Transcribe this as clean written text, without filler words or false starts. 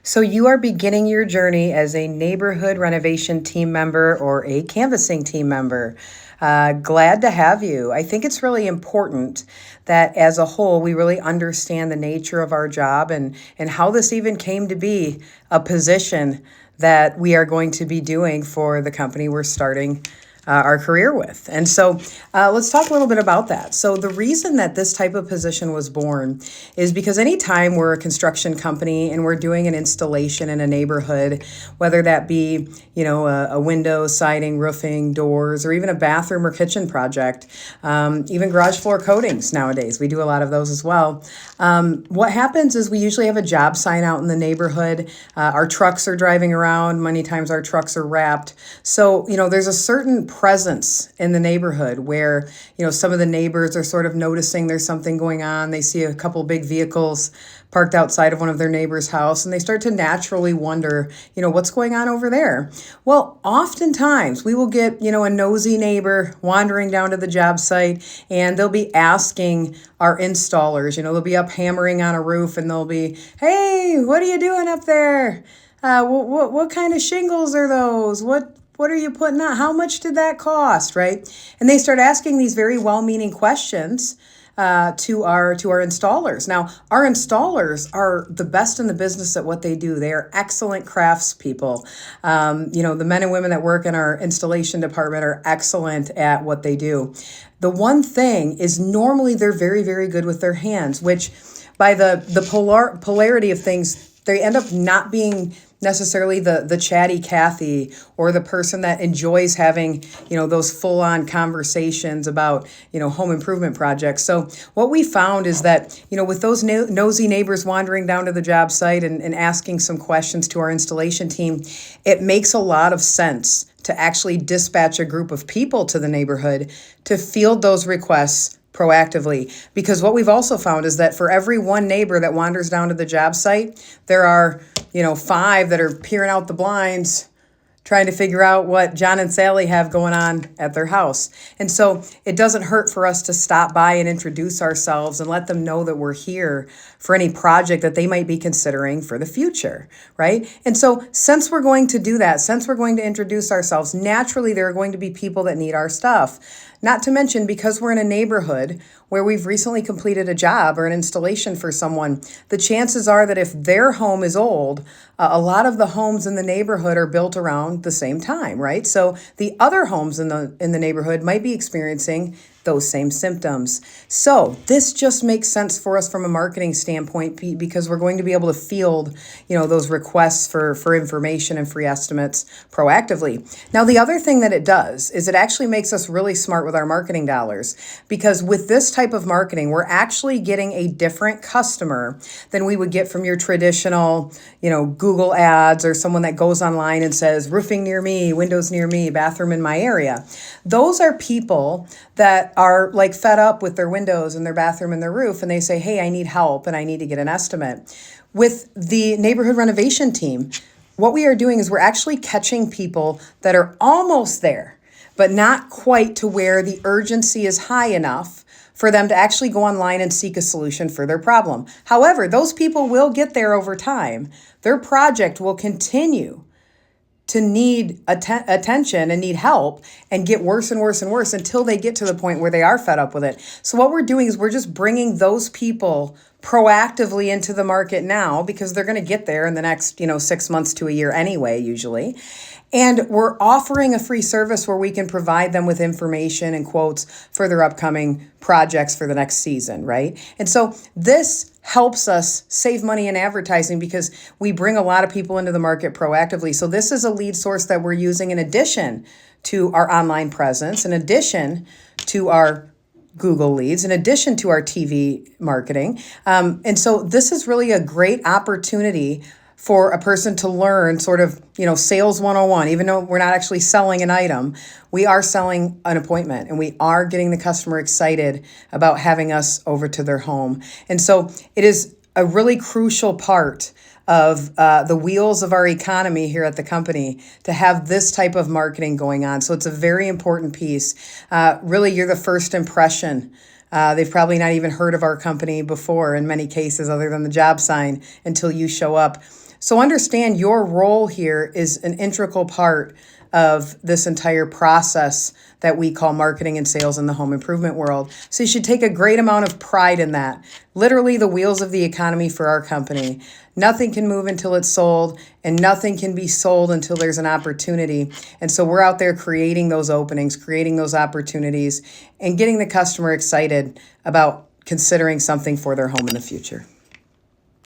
So you are beginning your journey as a neighborhood renovation team member or a canvassing team member. Glad to have you. I think it's really important that as a whole, we really understand the nature of our job and how this even came to be a position that we are going to be doing for the company we're starting our career with. And so let's talk a little bit about that. So the reason that this type of position was born is because anytime we're a construction company and we're doing an installation in a neighborhood, whether that be, a window, siding, roofing, doors, or even a bathroom or kitchen project, even garage floor coatings nowadays, we do a lot of those as well. What happens is we usually have a job sign out in the neighborhood. Our trucks are driving around. Many times our trucks are wrapped. So, there's a certain presence in the neighborhood where, some of the neighbors are sort of noticing there's something going on. They see a couple big vehicles parked outside of one of their neighbor's house and they start to naturally wonder, what's going on over there? Well, oftentimes we will get, a nosy neighbor wandering down to the job site and they'll be asking our installers, they'll be up hammering on a roof and they'll be, hey, what are you doing up there? What kind of shingles are those? What are you putting on? How much did that cost, right? And they start asking these very well-meaning questions to our installers. Now, our installers are the best in the business at what they do. They are excellent craftspeople. The men and women that work in our installation department are excellent at what they do. The one thing is normally they're very, very good with their hands, which by the polarity of things, they end up not being necessarily the chatty Cathy or the person that enjoys having, those full-on conversations about, home improvement projects. So what we found is that, with those nosy neighbors wandering down to the job site and asking some questions to our installation team, it makes a lot of sense to actually dispatch a group of people to the neighborhood to field those requests proactively. Because what we've also found is that for every one neighbor that wanders down to the job site, there are, 5 that are peering out the blinds trying to figure out what John and Sally have going on at their house. And so it doesn't hurt for us to stop by and introduce ourselves and let them know that we're here for any project that they might be considering for the future, right? And so since we're going to do that, since we're going to introduce ourselves, naturally there are going to be people that need our stuff. Not to mention, because we're in a neighborhood where we've recently completed a job or an installation for someone, the chances are that if their home is old, a lot of the homes in the neighborhood are built around the same time, right? So the other homes in the neighborhood might be experiencing those same symptoms. So this just makes sense for us from a marketing standpoint because we're going to be able to field, those requests for information and free estimates proactively. Now, the other thing that it does is it actually makes us really smart with our marketing dollars, because with this type of marketing, we're actually getting a different customer than we would get from your traditional, Google ads or someone that goes online and says roofing near me, windows near me, bathroom in my area. Those are people that are like fed up with their windows and their bathroom and their roof, and they say, hey, I need help and I need to get an estimate. With the neighborhood renovation team, what we are doing is we're actually catching people that are almost there, but not quite to where the urgency is high enough for them to actually go online and seek a solution for their problem. However, those people will get there over time. Their project will continue to need attention and need help and get worse and worse and worse until they get to the point where they are fed up with it. So what we're doing is we're just bringing those people proactively into the market now, because they're going to get there in the next, 6 months to a year anyway, usually. And we're offering a free service where we can provide them with information and quotes for their upcoming projects for the next season, right? And so this helps us save money in advertising because we bring a lot of people into the market proactively. So this is a lead source that we're using in addition to our online presence, in addition to our Google leads, in addition to our TV marketing. And so this is really a great opportunity for a person to learn sort of, sales 101. Even though we're not actually selling an item, we are selling an appointment and we are getting the customer excited about having us over to their home. And so it is a really crucial part of the wheels of our economy here at the company to have this type of marketing going on. So it's a very important piece. Really, you're the first impression They've probably not even heard of our company before in many cases, other than the job sign, until you show up. So understand your role here is an integral part of this entire process that we call marketing and sales in the home improvement world. So you should take a great amount of pride in that. Literally the wheels of the economy for our company. Nothing can move until it's sold, and nothing can be sold until there's an opportunity. And so we're out there creating those openings, creating those opportunities, and getting the customer excited about considering something for their home in the future.